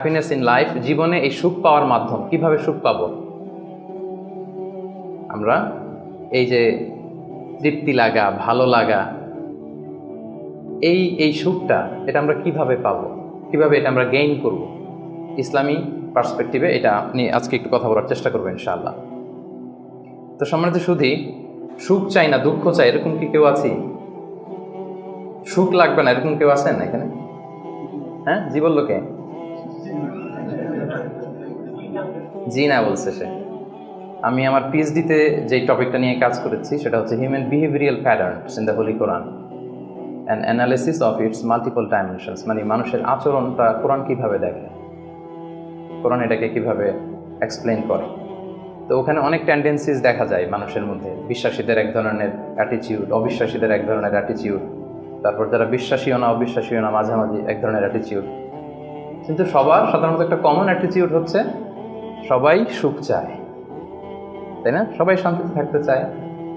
Happiness in life, জীবনে এই সুখ পাওয়ার মাধ্যম। কিভাবে সুখ পাবো আমরা? এই যে তৃপ্তি লাগা, ভালো লাগা, এই সুখটা এটা আমরা কিভাবে পাবো, কিভাবে এটা আমরা গেইন করব? ইসলামী পার্সপেক্টিভে এটা নিয়ে আজকে একটু কথা বলার চেষ্টা করবো ইনশাআল্লাহ। তো সম্মানিত সুধী, সুখ চাই না দুঃখ চাই এরকম কি কেউ আছে? সুখ লাগবে না এরকম কেউ আছেন এখানে? হ্যাঁ, জি বললো কে? জি না বলছে সে। আমি আমার পিএইচডিতে যে টপিকটা নিয়ে কাজ করেছি সেটা হচ্ছে human behavioural patterns in the Holi Quran and analysis of its multiple dimensions. মানে মানুষের আচরণটা কোরআন কিভাবে দেখে, কোরআন এটাকে কিভাবে এক্সপ্লেন করে। তো ওখানে অনেক টেন্ডেন্সিস দেখা যায় মানুষের মধ্যে। বিশ্বাসীদের এক ধরনের অ্যাটিটিউড, অবিশ্বাসীদের এক ধরনের অ্যাটিটিউড, তারপর যারা বিশ্বাসীও না অবিশ্বাসীও না মাঝামাঝি এক ধরনের অ্যাটিটিউড। কিন্তু সবার সাধারণত একটা কমন অ্যাটিটিউড হচ্ছে সবাই সুখ চায়, তাই না? সবাই শান্তিতে থাকতে চায়,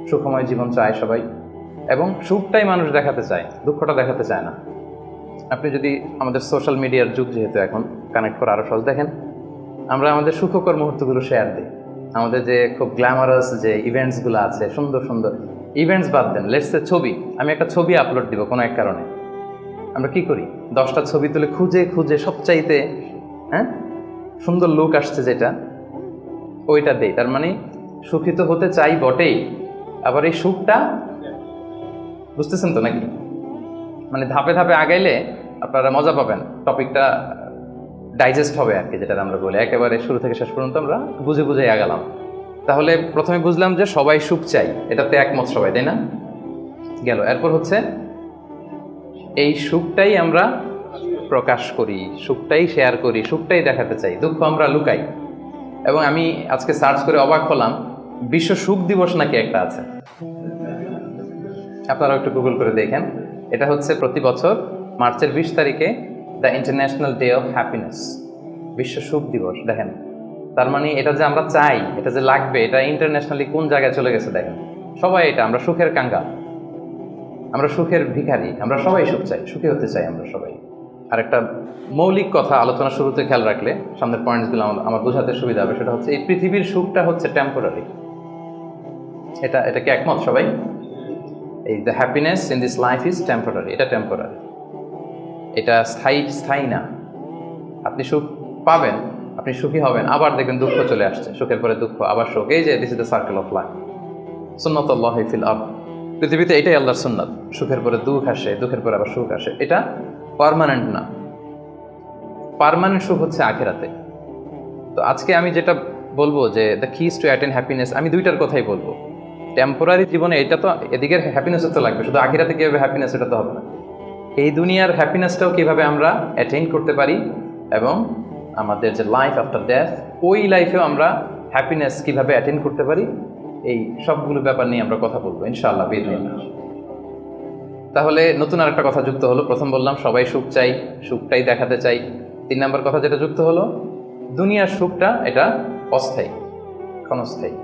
সুখময় জীবন চায় সবাই, এবং সুখটাই মানুষ দেখাতে চায়, দুঃখটা দেখাতে চায় না। আপনি যদি আমাদের সোশ্যাল মিডিয়ার যুগ যেহেতু এখন, কানেক্ট করা আরও সহজ। দেখেন, আমরা আমাদের সুখকর মুহূর্তগুলো শেয়ার দিই, আমাদের যে খুব গ্ল্যামারাস যে ইভেন্টসগুলো আছে, সুন্দর সুন্দর ইভেন্টস বাদ দেন, লেটস সে ছবি, আমি একটা ছবি আপলোড দিব কোনো এক কারণে, আমরা কি করি? 10টা ছবি তুলে খুঁজে খুঁজে সবচাইতে সুন্দর লুক আসছে যেটা, ওইটা দেই। তার মানে সুখিত হতে চাই বটেই, আবার এই সুখটা, বুঝতেছেন তো নাকি? মানে ধাপে ধাপে আগাইলে আপনারা মজা পাবেন, টপিকটা ডাইজেস্ট হবে আর কি, যেটা আমরা বলি একেবারে শুরু থেকে শেষ পর্যন্ত আমরা বুঝে বুঝে আগালাম। তাহলে প্রথমে বুঝলাম যে সবাই সুখ চাই, এটাতে একমত সবাই, তাই না? গেল। এরপর হচ্ছে এই সুখটাই আমরা প্রকাশ করি, সুখটাই শেয়ার করি, সুখটাই দেখাতে চাই, দুঃখ আমরা লুকাই। এবং আমি আজকে সার্চ করে অবাক হলাম, বিশ্ব সুখ দিবস নাকি একটা আছে। আপনারা একটু গুগল করে দেখেন। এটা হচ্ছে প্রতি বছর মার্চের 20 তারিখে the international day of happiness, বিশ্ব সুখ দিবস। দেখেন, তার মানে এটা যে আমরা চাই, এটা যে লাগবে, এটা ইন্টারন্যাশনালি কোন জায়গায় চলে গেছে দেখেন। সবাই এটা, আমরা সুখের কাঙ্গাল, আমরা সুখের ভিখারি, আমরা সবাই সুখ চাই, সুখী হতে চাই আমরা সবাই। আর একটা মৌলিক কথা আলোচনা শুরুতে খেয়াল রাখলে সামনের পয়েন্টসগুলো আমার বোঝাতে সুবিধা হবে, সেটা হচ্ছে এই পৃথিবীর সুখটা হচ্ছে টেম্পোরারি। এটা কি একমত সবাই? এই the happiness in this life is temporary, এটা টেম্পোরারি, এটা স্থায়ী না। আপনি সুখ পাবেন, আপনি সুখী হবেন, আবার দেখবেন দুঃখ চলে আসছে, সুখের পরে দুঃখ, আবার সুখ। এই যে this is the circle of life, সুন্নাতুল্লাহি ফিল আরদ। পৃথিবীতে এটাই আল্লাহর সুন্নাত, সুখের পরে দুঃখ আসে, দুঃখের পরে আবার সুখ আসে। এটা পার্মানেন্ট না, পার্মানেন্ট সুখ হচ্ছে আখিরাতে। তো আজকে আমি যেটা বলবো যে the keys two attain happiness, আমি দুইটার কথাই বলবো। টেম্পোরারি জীবনে এটা তো, এদিকের হ্যাপিনেসও তো লাগবে, শুধু আখিরাতে কীভাবে হ্যাপিনেস এটা তো হবে না। এই দুনিয়ার হ্যাপিনেসটাও কীভাবে আমরা অ্যাটেইন করতে পারি, এবং আমাদের যে লাইফ আফটার ডেথ, ওই লাইফেও আমরা হ্যাপিনেস কীভাবে অ্যাটেইন করতে পারি, এই সবগুলো ব্যাপার নিয়ে আমরা কথা বলবো ইনশাআল্লাহ বিইذনিল্লাহ। তাহলে নতুন আরেকটা কথা যুক্ত হলো। প্রথম বললাম সবাই সুখ চাই, সুখটাই দেখাতে চাই। 3 নম্বর কথা যেটা যুক্ত হলো, দুনিয়ার সুখটা এটা অস্থায়ী, ক্ষণস্থায়ী।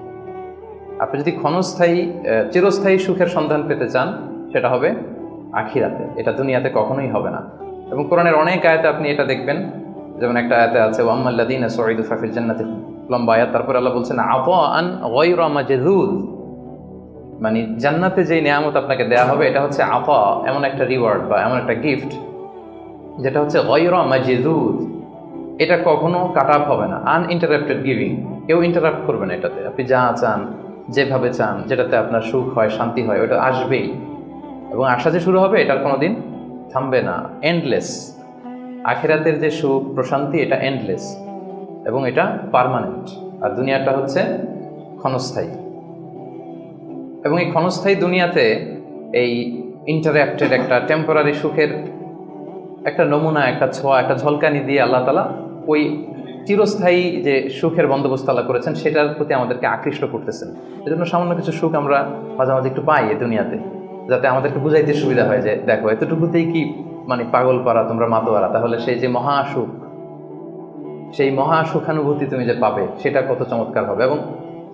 আপনি যদি চিরস্থায়ী সুখের সন্ধান পেতে চান, সেটা হবে আখিরাতে, এটা দুনিয়াতে কখনোই হবে না। এবং কোরআনের অনেক আয়াতে আপনি এটা দেখবেন, যেমন একটা আয়াতে আছে ওয়াম্মাল্লাযীনা সুঈদু ফাফিল জান্নাতি, লম্বা আয়াত। তারপর আল্লাহ বলছেন আতাআন গায়রা মাজযুদ, মানে জান্নাতে যে নিয়ামত আপনাকে দেয়া হবে এটা হচ্ছে আতা, এমন একটা রিওয়ার্ড বা এমন একটা গিফট যেটা হচ্ছে গায়রা মাজযুদ, এটা কখনো কাট আপ হবে না, আনইন্টারাপ্টেড গিভিং, কেউ ইন্টারাপ্ট করবে না এটাতে। আপনি যা চান, যেভাবে চান, যেটাতে আপনার সুখ হয়, শান্তি হয়, ওটা আসবেই। এবং আসা যে শুরু হবে, এটার কোনোদিন থামবে না, এন্ডলেস। আখিরাতের যে সুখ প্রশান্তি, এটা এন্ডলেস এবং এটা পার্মানেন্ট। আর দুনিয়াটা হচ্ছে ক্ষণস্থায়ী। এবং এই ক্ষণস্থায়ী দুনিয়াতে এই ইন্টারাপ্টেড একটা টেম্পোরারি সুখের একটা নমুনা, একটা ছোঁয়া, একটা ঝলকানি দিয়ে আল্লাহ তাআলা ওই চিরস্থায়ী যে সুখের বন্দোবস্ত আল্লাহ করেছেন সেটার প্রতি আমাদেরকে আকৃষ্ট করতেছেন। এজন্য সামান্য কিছু সুখ আমরা মাঝে মাঝে একটু পাই এই দুনিয়াতে, যাতে আমাদেরকে বুঝাইতে সুবিধা হয় যে দেখো এতটুকুতেই কি মানে পাগল পারা, তোমরা মাতোয়ারা। তাহলে সেই যে মহাসুখ, সেই মহাসুখানুভূতি তুমি যে পাবে, সেটা কত চমৎকার হবে। এবং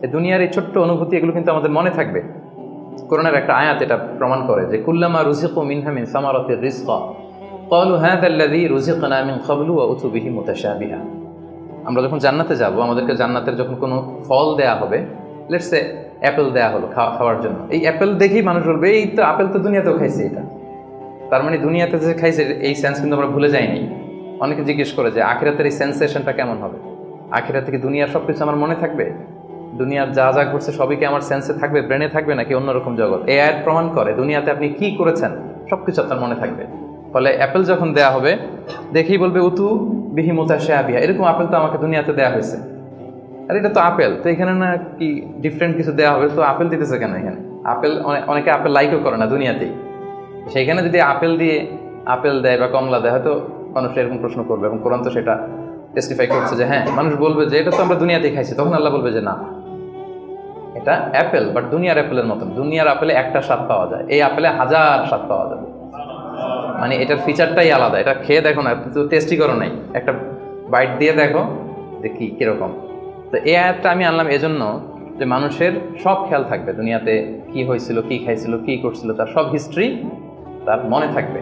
এই দুনিয়ার এই ছোট্ট অনুভূতি, এগুলো কিন্তু আমাদের মনে থাকবে। কোরআনের একটা আয়াত এটা প্রমাণ করে যে কুল্লামা রুজিকু মিনহা মিন সামারাতির রিজকা, ক্বালু হাযাল্লাযী রুযিকনা মিন ক্বাবলু ওয়া উতু বিহি মুতাশাবিহা। আমরা যখন জান্নাতে যাব, আমাদেরকে জান্নাতের যখন কোনো ফল দেয়া হবে, লেটস সে অ্যাপেল দেয়া হলো খাওয়ার জন্য, এই অ্যাপেল দেখেই মানুষ বলবে এই তো আপেল তো দুনিয়াতেও খাইছে এটা। তার মানে দুনিয়াতে যে খাইছে এই সেন্স কিন্তু আমরা ভুলে যাইনি। অনেকে জিজ্ঞেস করে যে আখিরাতের এই সেন্সেশনটা কেমন হবে, আখিরাতে কি দুনিয়ার সবকিছু আমার মনে থাকবে, দুনিয়ার যা যা ঘটছে সবই কি আমার সেন্সে থাকবে, ব্রেনে থাকবে, নাকি অন্যরকম জগৎ? এই আয়াত প্রমাণ করে দুনিয়াতে আপনি কি করেছেন সবকিছু আপনার মনে থাকবে। ফলে অ্যাপেল যখন দেয়া হবে দেখেই বলবে উতু বিহি মুতাশাবিহা, এরকম আপেল তো আমাকে দুনিয়াতে দেয়া হয়েছে, আর এটা তো আপেল, তো এখানে না কি ডিফারেন্ট কিছু দেওয়া হবে, তো আপেল দিতেছে কেন এখানে? আপেল অনেকে আপেল লাইকও করে না দুনিয়াতেই, সেইখানে যদি আপেল দিয়ে আপেল দেয় বা কমলা দেয় হয়তো মানুষ এরকম প্রশ্ন করবে, এবং কোরআন তো সেটা টেস্টিফাই করছে যে হ্যাঁ, মানুষ বলবে যে এটা তো আমরা দুনিয়াতেই খাইছি, তখন আল্লাহ বলবে যে না, এটা অ্যাপেল, বাট দুনিয়ার অ্যাপেলের মতন। দুনিয়ার আপেলে একটা স্বাদ পাওয়া যায়, এই আপেলে 1000 স্বাদ পাওয়া যাবে। মানে এটার ফিচারটাই আলাদা, এটা খেয়ে দেখো না, তো টেস্টি করো নাই, একটা বাইট দিয়ে দেখো যে কিরকম। তো এই আয়াতটা আমি আনলাম এজন্য যে মানুষের সব খেয়াল থাকবে, দুনিয়াতে কি হয়েছিল, কি খাইছিল, কি করছিল, তার সব হিস্ট্রি তার মনে থাকবে।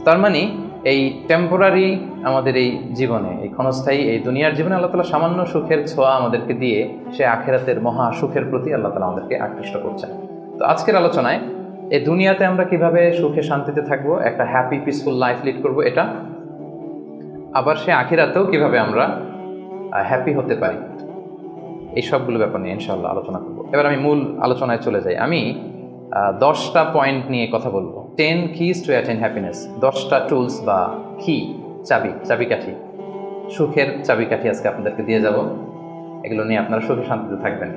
তার মানে এই টেম্পোরারি আমাদের এই জীবনে, এই ক্ষণস্থায়ী এই দুনিয়ার জীবনে আল্লাহ তাআলা সামান্য সুখের ছোঁয়া আমাদেরকে দিয়ে সে আখিরাতের মহা সুখের প্রতি আল্লাহ তাআলা আমাদেরকে আকৃষ্ট করছেন। তো আজকের আলোচনায় এই দুনিয়াতে আমরা কিভাবে সুখে শান্তিতে থাকবো, একটা হ্যাপি পিসফুল লাইফ লিড করব, এটা আবার সে আখিরাতেও কিভাবে আমরা হ্যাপি হতে পারি, এই সবগুলো ব্যাপার নিয়ে ইনশাআল্লাহ আলোচনা করব। এবার আমি মূল আলোচনায় চলে যাই। আমি 10টা পয়েন্ট নিয়ে কথা বলবো। 10 keys to attain happiness, 10টা টুলস বা চাবিকাঠি, সুখের চাবিকাঠি আজকে আপনাদেরকে দিয়ে যাব। এগুলো নিয়ে আপনারা সুখে শান্তিতে থাকবেন।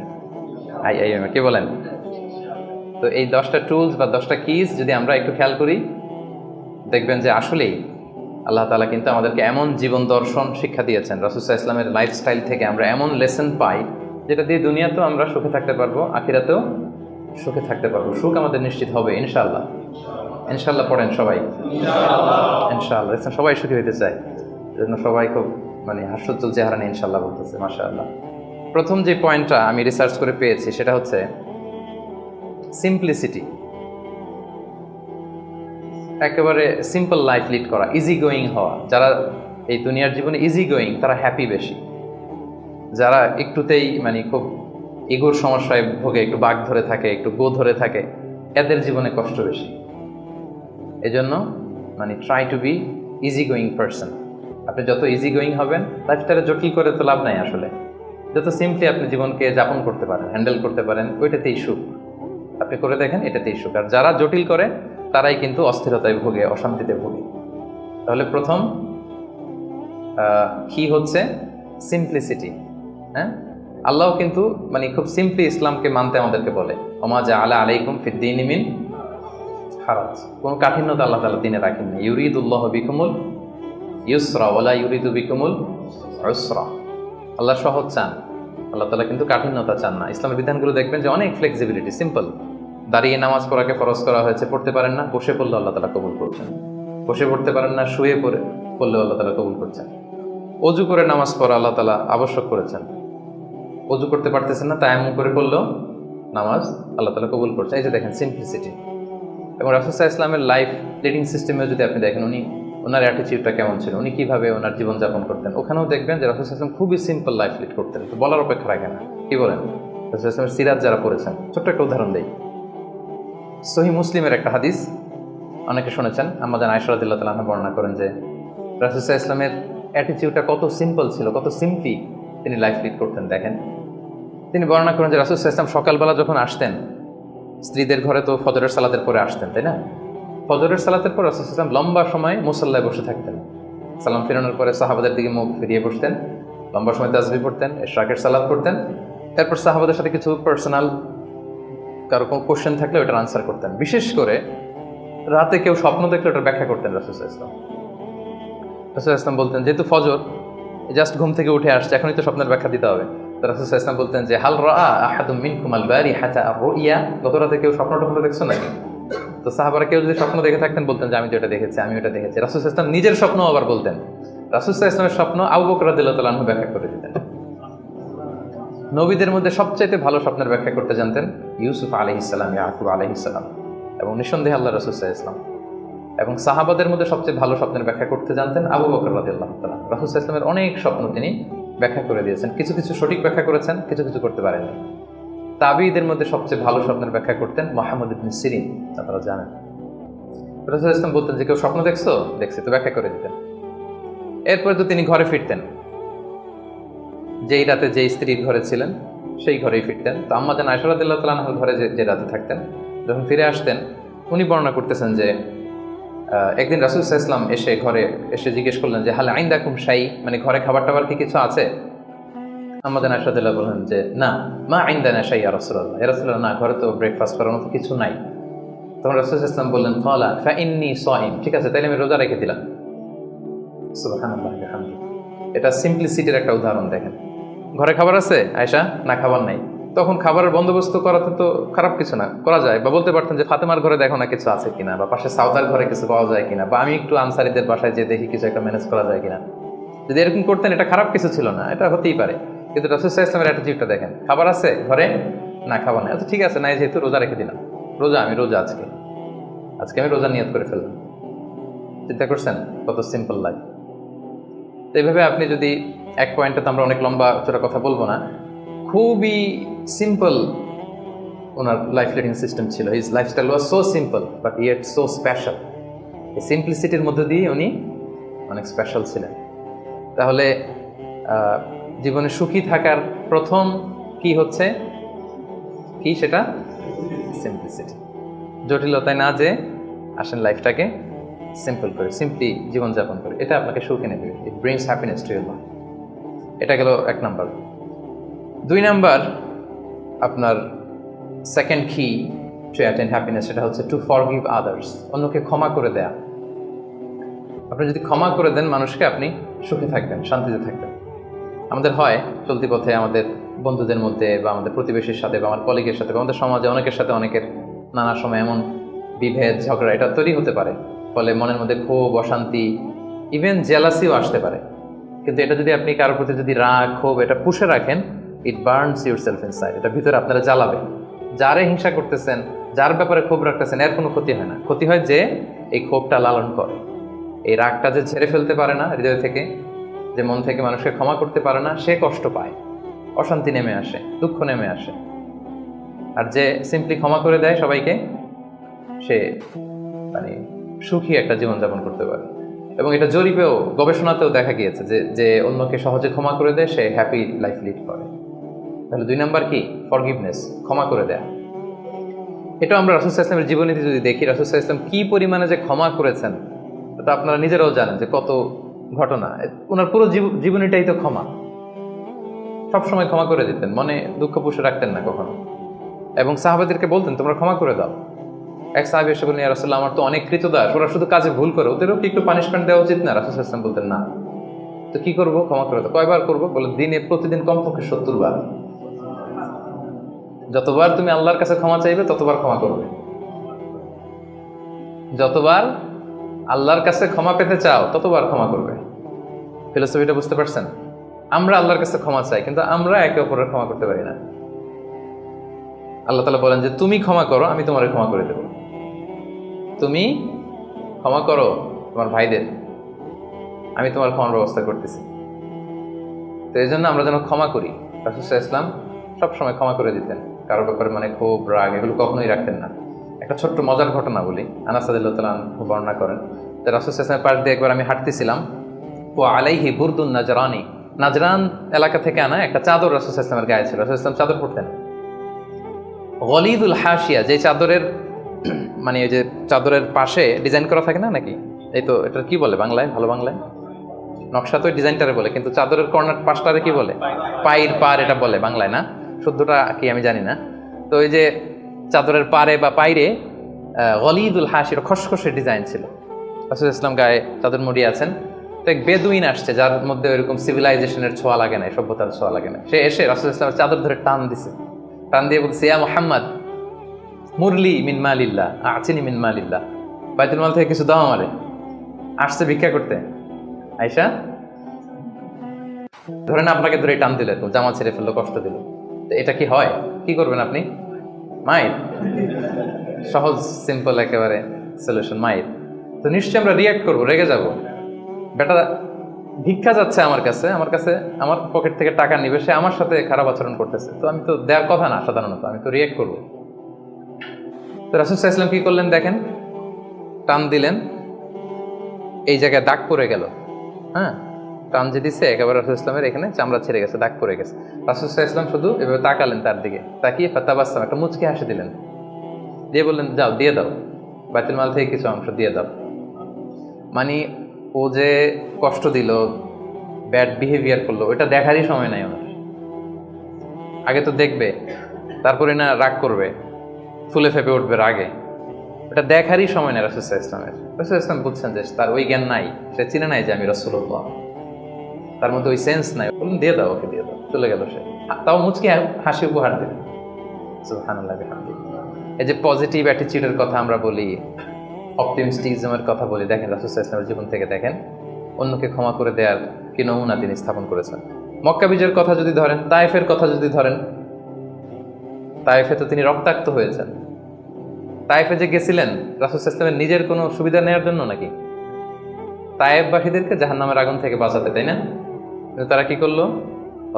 কি বলেন? তো এই 10টা টুলস বা 10টা কিজ যদি আমরা একটু খেয়াল করি, দেখবেন যে আসলেই আল্লাহ তাআলা কিন্তু আমাদেরকে এমন জীবন দর্শন শিক্ষা দিয়েছেন, রাসূল সাল্লাল্লাহু আলাইহি ওয়াসাল্লামের লাইফস্টাইল থেকে আমরা এমন লেসন পাই যেটা দিয়ে দুনিয়াতেও আমরা সুখে থাকতে পারবো, আখিরাতেও সুখে থাকতে পারবো। সুখ আমাদের নিশ্চিত হবে ইনশাআল্লাহ। ইনশাআল্লাহ পড়েন সবাই, ইনশাআল্লাহ। সবাই সুখী হইতে চায়, এজন্য সবাই খুব হাস্যোজ্জ্বল চেহারা নিয়ে ইনশাআল্লাহ বলতেছে, মাশাআল্লাহ। প্রথম যে পয়েন্টটা আমি রিসার্চ করে পেয়েছি সেটা হচ্ছে সিম্পলিসিটি। একেবারে সিম্পল লাইফ লিড করা, ইজি গোয়িং হওয়া। যারা এই দুনিয়ার জীবনে ইজি গোয়িং তারা হ্যাপি বেশি। যারা একটুতেই খুব ইগোর সমস্যায় ভোগে, একটু বাঘ ধরে থাকে, একটু গো ধরে থাকে, এদের জীবনে কষ্ট বেশি। এজন্য try to be easy going person. আপনি যত ইজি গোয়িং হবেন, লাইফটারে জটিল করে তো লাভ নাই আসলে। যত সিম্পলি আপনি জীবনকে যাপন করতে পারেন, হ্যান্ডেল করতে পারেন, ওইটাতেই সুখ। আপনি করে দেখেন, এটাতেই সুখ। আর যারা জটিল করে তারাই কিন্তু অস্থিরতায় ভোগে, অশান্তিতে ভোগে। তাহলে প্রথম কি হচ্ছে সিম্পলিসিটি। হ্যাঁ, আল্লাহ কিন্তু খুব সিম্পলি ইসলামকে মানতে আমাদেরকে বলে, ওমা জাআলা আলাইকুম ফিদ্দীনি মিন হারাজ। কোনো কাঠিন্যতা আল্লাহ তাআলা দ্বীনে রাখেননি। ইউরিদুল্লাহু বিকুমুল ইউসরা ওয়ালা ইউরিদু বিকুমুল উসরা। আল্লাহ সহজ চান, আল্লাহ তাআলা কিন্তু কাঠিন্যতা চান না। ইসলামের বিধানগুলো দেখবেন যে অনেক ফ্লেক্সিবিলিটি, সিম্পল। দাঁড়িয়ে নামাজ পড়াকে ফরজ করা হয়েছে, পড়তে পারেন না, বসে পড়লে আল্লাহ তাআলা কবুল করছেন। বসে পড়তে পারেন না, শুয়ে পড়লে আল্লাহ তাআলা কবুল করছেন। অজু করে নামাজ পড়া আল্লাহ তাআলা আবশ্যক করেছেন। অজু করতে পারতেছেন না, তায়াম্মুম করে পড়লেও নামাজ আল্লাহ তাআলা কবুল করছেন। এই যে দেখেন সিম্পলিসিটি। এবং রাসূল সাল্লাল্লাহু আলাইহি ওয়াসাল্লামের লাইফ লিডিং সিস্টেমে যদি আপনি দেখেন, ওনার অ্যাটিটিউডটা কেমন ছিল, উনি কিভাবে ওনার জীবনযাপন করতেন, ওখানেও দেখবেন যে রাসূল সাল্লাল্লাহু আলাইহি ওয়াসাল্লাম খুবই সিম্পল লাইফ লিড করতেন। তো বলার অপেক্ষা রাখে না, কি বলেন? রাসূল সাল্লাল্লাহু আলাইহি ওয়াসাল্লামের সিরাত যারা পড়েছেন, ছোট্ট একটা উদাহরণ দেই। সহিহ মুসলিমের একটা হাদিস অনেকে শুনেছেন, আম্মা জান আয়েশা রাদিয়াল্লাহু তাআলা আনহা বর্ণনা করেন যে রাসূল সাল্লাল্লাহু আলাইহি ওয়াসাল্লামের অ্যাটিটিউডটা কত সিম্পল ছিল, কত সিম্পলি তিনি লাইফ লিড করতেন। দেখেন, তিনি বর্ণনা করেন যে রাসূল সাল্লাল্লাহু আলাইহি ওয়াসাল্লাম সকালবেলা যখন আসতেন, স্ত্রীদের ঘরে তো ফজরের সালাতের পরে আসতেন, তাই না? ফজরের সালাতের পর রাসূল সাল্লাল্লাহু আলাইহি ওয়াসাল্লাম লম্বা সময় মুসাল্লায় বসে থাকতেন। সালাম ফেরানোর পরে সাহাবাদের দিকে মুখ ফিরিয়ে বসতেন, লম্বা সময় তাসবিহ পড়তেন, ইশরাকের সালাত পড়তেন। এরপর সাহাবাদের সাথে কিছু পার্সোনাল কারো কোনো কোশ্চেন থাকলে ওটার আনসার করতেন। বিশেষ করে রাতে কেউ স্বপ্ন দেখলে ওটার ব্যাখ্যা করতেন রাসূল সাল্লাল্লাহু আলাইহি ওয়াসাল্লাম। রাসূল সাল্লাল্লাহু আলাইহি ওয়াসাল্লাম বলতেন, যেহেতু ফজর জাস্ট ঘুম থেকে উঠে আসছে, এখনই তো স্বপ্নের ব্যাখ্যা দিতে হবে। তো রাসূল সাল্লাল্লাহু আলাইহি ওয়াসাল্লাম বলতেন যে হাল রাআ আহাদুম মিনকুম আল বারিহাতা আর-রুইয়া, গত রাতে কেউ স্বপ্ন দেখছো নাকি? তো সাহাবারা কেউ যদি স্বপ্ন দেখে থাকতেন বলতেন যে আমি তো এটা দেখেছি, আমি ওটা দেখেছি। রাসূল সাল্লাল্লাহু আলাইহি ওয়াসাল্লাম নিজের স্বপ্ন আবার বলতেন। রাসূল সাল্লাল্লাহু আলাইহি ওয়াসাল্লামের স্বপ্ন আবু বকর রাদিয়াল্লাহু তাআলা আনহু ব্যাখ্যা করে দিতেন। নবীদের মধ্যে সবচাইতে ভালো স্বপ্নের ব্যাখ্যা করতে জানতেন ইউসুফ আলাইহিস সালাম, ইয়াকুব আলাইহিস সালাম, এবং নিঃসন্দেহে আল্লাহ রাসূল সাল্লাল্লাহু আলাইহি ওয়াসাল্লাম। এবং সাহাবাদের মধ্যে সবচেয়ে ভালো স্বপ্নের ব্যাখ্যা করতে জানতেন আবু বকর রাদিয়াল্লাহু তাআলা। রাসূল সাল্লাল্লাহু আলাইহি ওয়াসাল্লামের অনেক স্বপ্ন তিনি ব্যাখ্যা করে দিয়েছেন, কিছু কিছু সঠিক ব্যাখ্যা করেছেন, কিছু কিছু করতে পারেননি। তাবিঈদের মধ্যে সবচেয়ে ভালো স্বপ্নের ব্যাখ্যা করতেন মুহাম্মদ ইবনে সিরিন, আপনারা জানেন। রাসূল সাল্লাল্লাহু আলাইহি ওয়াসাল্লাম বলতেন যে কেউ স্বপ্ন দেখছো, দেখছি, তো ব্যাখ্যা করে দিতেন। এরপরে তো তিনি ঘরে ফিরতেন, যেই রাতে যেই স্ত্রীর ঘরে ছিলেন সেই ঘরেই ফিরতেন। তো আম্মা জান আয়েশা রাদিয়াল্লাহু তাআলা আনহার ঘরে যে রাতে থাকতেন, যখন ফিরে আসতেন উনি বর্ণনা করতেছেন যে একদিন রাসূল সাল্লাল্লাহু আলাইহি ওয়াসাল্লাম এসে ঘরে এসে জিজ্ঞেস করলেন যে হাল আইন্দাকুম শাই, মানে ঘরে খাবার টাবার কি কিছু আছে? আম্মা জান আয়েশা রাদিয়াল্লাহু বললেন যে না, মা ইনদানা শাই ইয়া রাসূলুল্লাহ, ইয়া রাসূলুল্লাহ, না, ঘরে তো ব্রেকফাস্ট করার মতো কিছু নাই। তখন রাসূল সাল্লাল্লাহু আলাইহি ওয়াসাল্লাম বললেন ক্বালা ফা ইন্নী সাইম, ঠিক আছে তাইলে আমি রোজা রেখে দিলাম। সুবহানাল্লাহি ওয়া বিহামদিহি। এটা সিম্পলিসিটির একটা উদাহরণ। দেখেন, ঘরে খাবার আছে আয়েশা, না খাবার নাই, তখন খাবারের বন্দোবস্ত করাতে তো খারাপ কিছু না, করা যায়। বা বলতে পারতেন যে ফাতেমার ঘরে দেখো না কিছু আছে কিনা, বা পাশে সাউদার ঘরে কিছু পাওয়া যায় কিনা, বা আমি একটু আনসারীদের বাসায় যে দেখি কিছু একটা ম্যানেজ করা যায় কিনা। যদি এরকম করতেন এটা খারাপ কিছু ছিল না, এটা হতেই পারে। কিন্তু রাসূল সাল্লাল্লাহু আলাইহি ওয়াসাল্লামের অ্যাটিটিউডটা দেখেন, খাবার আছে ঘরে, না খাবার নাই, আচ্ছা ঠিক আছে, নাই যেহেতু রোজা রেখে দিলাম, আমি রোজা আজকে আমি রোজা নিয়ত করে ফেললাম। চিন্তা করছেন কত সিম্পল লাইফ। তো এইভাবে আপনি যদি এক পয়েন্টে, তো আমরা অনেক লম্বা চোরা কথা বলবো না, খুবই সিম্পল ওনার লাইফ লিডিং সিস্টেম ছিল। His lifestyle was so simple but yet so special. এই সিম্পলিসিটির মধ্যে দিয়ে উনি অনেক স্পেশাল ছিলেন। তাহলে জীবনে সুখী থাকার প্রথম কি হচ্ছে, কি সেটা? সিম্পলিসিটি। জটিলতায় না যে আসেন লাইফটাকে সিম্পল করে, সিম্পলি জীবনযাপন করে, এটা আপনাকে সুখ এনে দেবে। ইট brings happiness to your life. এটা গেল 1 নাম্বার। 2 নাম্বার, আপনার সেকেন্ড কি টু অ্যাটেইন হ্যাপিনেস, সেটা হচ্ছে টু ফরগিভ আদার্স, অন্যকে ক্ষমা করে দেয়া। আপনি যদি ক্ষমা করে দেন মানুষকে, আপনি সুখে থাকবেন, শান্তিতে থাকবেন। আমাদের হয় চলতি পথে আমাদের বন্ধুদের মধ্যে, বা আমাদের প্রতিবেশীর সাথে, বা আমার কলিগের সাথে, বা আমাদের সমাজে অনেকের সাথে অনেকের নানা সময় এমন বিভেদ, ঝগড়া এটা তৈরি হতে পারে, ফলে মনের মধ্যে ক্ষোভ, অশান্তি, ইভেন জেলাসিও আসতে পারে। কিন্তু এটা যদি আপনি কারোর প্রতি যদি রাগ, ক্ষোভ এটা পুষে রাখেন, ইট বার্নস ইউর সেলফ ইনসাইড, এটা ভিতরে আপনারা জ্বালাবে। যারে হিংসা করতেছেন, যার ব্যাপারে ক্ষোভ রাখতেছেন, এর কোনো ক্ষতি হয় না। ক্ষতি হয় যে এই ক্ষোভটা লালন করে, এই রাগটা যে ঝেড়ে ফেলতে পারে না হৃদয় থেকে, যে মন থেকে মানুষকে ক্ষমা করতে পারে না, সে কষ্ট পায়, অশান্তি নেমে আসে, দুঃখ নেমে আসে। আর যে সিম্পলি ক্ষমা করে দেয় সবাইকে, সে মানে সুখী একটা জীবনযাপন করতে পারে। এবং এটা জরিপেও, গবেষণাতেও দেখা গিয়েছে যে যে অন্যকে সহজে ক্ষমা করে দেয় সে হ্যাপি লাইফ লিড করে। তাহলে 2 নাম্বার কি? ফরগিভনেস, ক্ষমা করে দেয়া। এটা আমরা রাসূল সাল্লাল্লাহু আলাইহি ওয়াসাল্লামের জীবনীতে যদি দেখি, রাসূল সাল্লাল্লাহু আলাইহি ওয়াসাল্লাম কি পরিমাণে যে ক্ষমা করেছেন, এটা আপনারা নিজেরাও জানেন যে কত ঘটনা। ওনার পুরো জীবনীটাই তো ক্ষমা। সবসময় ক্ষমা করে দিতেন, মনে দুঃখ পুষে রাখতেন না কখনো। এবং সাহাবাদেরকে বলতেন তোমরা ক্ষমা করে দাও। এক সাহাবী এসে বললেন, ইয়া রাসূলুল্লাহ, আমার তো অনেক কৃতদাস, ওরা শুধু কাজে ভুল করে, ওদেরও কি একটু পানিশমেন্ট দেওয়া উচিত না? রাসূল সাল্লাল্লাহু আলাইহি ওয়াসাল্লাম বলতেন না। তো কি করবো? ক্ষমা করে দাও। কয়বার করবো? বলে দিনে প্রতিদিন কমপক্ষে 70 বার। যতবার তুমি আল্লাহর কাছে ক্ষমা চাইবে ততবার ক্ষমা করবে। যতবার আল্লাহর কাছে ক্ষমা পেতে চাও ততবার ক্ষমা করবে। ফিলোসফিটা বুঝতে পারছেন? আমরা আল্লাহর কাছে ক্ষমা চাই, কিন্তু আমরা একে অপরের ক্ষমা করতে পারি না। আল্লাহ তাআলা বলেন যে তুমি ক্ষমা করো, আমি তোমারে ক্ষমা করে দেব। তুমি ক্ষমা করো তোমার ভাইদের, আমি তোমার ক্ষমার ব্যবস্থা করতেছি। তো এই জন্য আমরা যেন ক্ষমা করি। রাসূল সাল্লাল্লাহু আলাইহি ওয়াসাল্লাম সবসময় ক্ষমা করে দিতেন, কারোর ব্যাপারে মানে ক্ষোভ, রাগ এগুলো কখনোই রাখতেন না। একটা ছোট্ট মজার ঘটনা বলি। আনাস রাদিয়াল্লাহু তাআলা আনহু বর্ণনা করেন যে রাসূল সাল্লাল্লাহু আলাইহি ওয়াসাল্লামের পাশ দিয়ে একবার আমি হাঁটতেছিলাম, ও আলাইহি বুরদুন নাজরানি, নাজরান এলাকা থেকে আনা একটা চাদর রাসূল সাল্লাল্লাহু আলাইহি ওয়াসাল্লামের গায়ে ছিল। রাসূল সাল্লাল্লাহু আলাইহি ওয়াসাল্লাম চাদর পরতেন গলিদুল হাশিয়া, যে চাদরের মানে ওই যে চাদরের পাশে ডিজাইন করা থাকে না নাকি, এই তো এটা কি বলে বাংলায়, ভালো বাংলায় নকশা তো ডিজাইনটারে বলে, কিন্তু চাদরের কর্নার পাশটারে কি বলে? পায়ের পার, এটা বলে বাংলায় না, শুদ্ধটা কি আমি জানি না। তো ওই যে চাদরের পারে বা পাইরে গলিদুল হাশির খসখসে ডিজাইন ছিল। রাসূল ইসলাম গায়ে চাদর মুড়িয়ে আছেন। তো এক বেদুইন আসছে, যার মধ্যে ওইরকম সিভিলাইজেশনের ছোঁয়া লাগে না, সভ্যতার ছোঁয়া লাগে না। সে এসে রাসূল ইসলামের চাদর ধরে টান দিছে, টান দিয়ে বলছে, ইয়া মুহাম্মদ মুরলি মিন মালিল্লাহ আচিনি মিন মালিল্লাহ, বাইতুল মাল থেকে কিছু দাও আমারে। আসছে ভিক্ষা করতে। আয়েশা ধরেন আপনাকে ধরে টান দিল, জামা ছেড়ে ফেললো, কষ্ট দিল, তো এটা কি হয়? কি করবেন আপনি? মায়ের। সহজ সিম্পল একেবারে সলিউশন, মায়ের। তো নিশ্চয়ই আমরা রিয়াক্ট করবো, রেগে যাব। বেটা ভিক্ষা যাচ্ছে আমার কাছে আমার পকেট থেকে টাকা নিবে, সে আমার সাথে খারাপ আচরণ করতেছে, তো আমি তো দেওয়ার কথা না, সাধারণত আমি তো রিয়াক্ট করবো। তো রাসূল সাল্লাল্লাহু আলাইহি ওয়াসাল্লাম কি করলেন দেখেন, টান দিলেন, এই জায়গায় দাগ পড়ে গেল। হ্যাঁ, টান যে দিছে একেবারে রাসূল ইসলামের এখানে চামড়া ছেড়ে গেছে, দাগ পড়ে গেছে। রাসূল সাল্লাল্লাহু আলাইহি ওয়াসাল্লাম শুধু এভাবে তাকালেন তার দিকে, তাকিয়ে ফাতাবাসসাম, একটা মুচকি হাসি দিলেন, দিয়ে বললেন যাও দিয়ে দাও, বাইতুল মাল থেকে কিছু অংশ দিয়ে দাও। মানে ও যে কষ্ট দিল, ব্যাড বিহেভিয়ার করলো, ওটা দেখারই সময় নাই ওনার। আগে তো দেখবে, তারপরে না রাগ করবে, ফুলে ফেপে উঠবে রাগে, এটা দেখারই সময় নেই রাসূল সাল্লাল্লাহু আলাইহি ওয়াসাল্লামের। রাসূল সাল্লাল্লাহু আলাইহি ওয়াসাল্লাম বুঝছেন যে তার ওই জ্ঞান নাই, সে চিনে নাই যে আমি রাসূলুল্লাহ, তার মধ্যে ওই সেন্স নাই। বলুন দিয়ে দাও, ওকে দিয়ে দাও, চলে গেল সে, তাও মুচকি হাসি উপহার দিলেন। সুবহানাল্লাহ বিহামদিহি। এই যে পজিটিভ অ্যাটিটিউডের কথা আমরা বলি, অপটিমিস্টিজমের কথা বলি, দেখেন রাসূল সাল্লাল্লাহু আলাইহি ওয়াসাল্লামের জীবন থেকে দেখেন অন্যকে ক্ষমা করে দেওয়ার কি নমুনা তিনি স্থাপন করেছেন। মক্কা বিজয়ের কথা যদি ধরেন, তায়েফের কথা যদি ধরেন, তায়েফে তো তিনি রক্তাক্ত হয়েছেন। তায়েফে যে গেছিলেন রাসূল সাল্লাল্লাহু আলাইহি ওয়াসাল্লামের নিজের কোনো সুবিধা নেওয়ার জন্য নাকি? তায়েফবাসীদেরকে জাহান্নামের আগুন থেকে বাঁচাতে, তাই না? কিন্তু তারা কি করলো?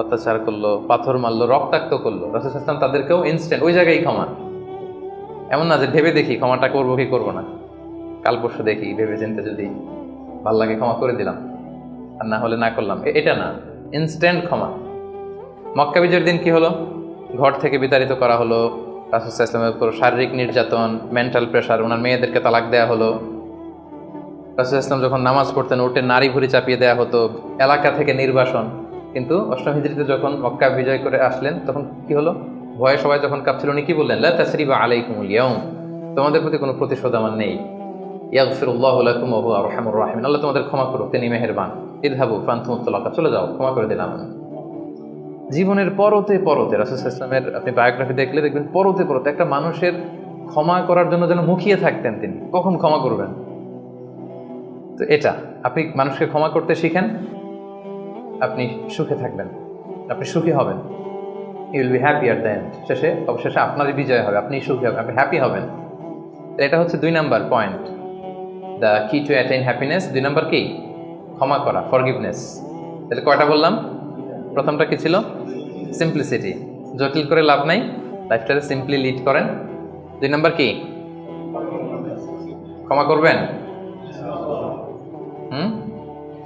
অত্যাচার করলো, পাথর মারলো, রক্তাক্ত করলো। রাসূল সাল্লাল্লাহু আলাইহি ওয়াসাল্লাম তাদেরকেও ইনস্ট্যান্ট ওই জায়গায় ক্ষমা। এমন না যে ভেবে দেখি ক্ষমাটা করবো কি করবো না, কাল পরশু দেখি, ভেবে চিন্তে যদি ভাল লাগে ক্ষমা করে দিলাম, আর না হলে না করলাম, এটা না, ইনস্ট্যান্ট ক্ষমা। মক্কা বিজয়ের দিন কি হলো? ঘর থেকে বিতাড়িত করা হলো, রাসূল সাল্লাল্লাহু আলাইহি ওয়াসাল্লামের উপর শারীরিক নির্যাতন, মেন্টাল প্রেশার, ওনার মেয়েদেরকে তালাক দেওয়া হলো। রাসূল সাল্লাল্লাহু আলাইহি ওয়াসাল্লাম যখন নামাজ পড়তেন উঠে নারী ভুঁড়ি চাপিয়ে দেওয়া হতো, এলাকা থেকে নির্বাসন। কিন্তু অষ্টম হিজরিতে যখন মক্কা বিজয় করে আসলেন তখন কি হলো? ভয়ে সবাই যখন কাঁপছিল, উনি কি বললেন? লা তাসরিবা আলাইকুমুল ইয়াউম, তোমাদের প্রতি কোনো প্রতিশোধ আমার নেই। ইয়াগফিরুল্লাহু লাকুম ওয়া হুয়া আরহামুর রাহিমিন, আল্লাহ তোমাদের ক্ষমা করুক, তিনি মেহেরবান। ইযহাবু ফানতুমুত তালাকা, চলে যাও, ক্ষমা করে দিলাম। জীবনের পরতে পরতে রাসূল সাল্লাল্লাহু আলাইহি ওয়াসাল্লামের আপনি বায়োগ্রাফি দেখলে দেখবেন পরতে পরতে একটা মানুষের ক্ষমা করার জন্য যেন মুখিয়ে থাকতেন তিনি, কখন ক্ষমা করবেন। তো এটা আপনি মানুষকে ক্ষমা করতে শিখেন, আপনি সুখে থাকবেন, আপনি সুখী হবেন। You will be happy at the end, শেষে অবশেষে আপনারই বিজয় হবে, আপনি সুখী হবেন, আপনি হ্যাপি হবেন। এটা হচ্ছে 2 নাম্বার পয়েন্ট, দ্য কি টু অ্যাটেইন হ্যাপিনেস। 2 নাম্বার কি? ক্ষমা করা, ফরগিভনেস। তাহলে কয়টা বললাম? প্রথমটা কি ছিল? সিম্পলিসিটি, জটিল করে লাভ নাই, লাইফটাকে সিম্পলি লিড করেন। 2 নাম্বার কি? ক্ষমা করবেন।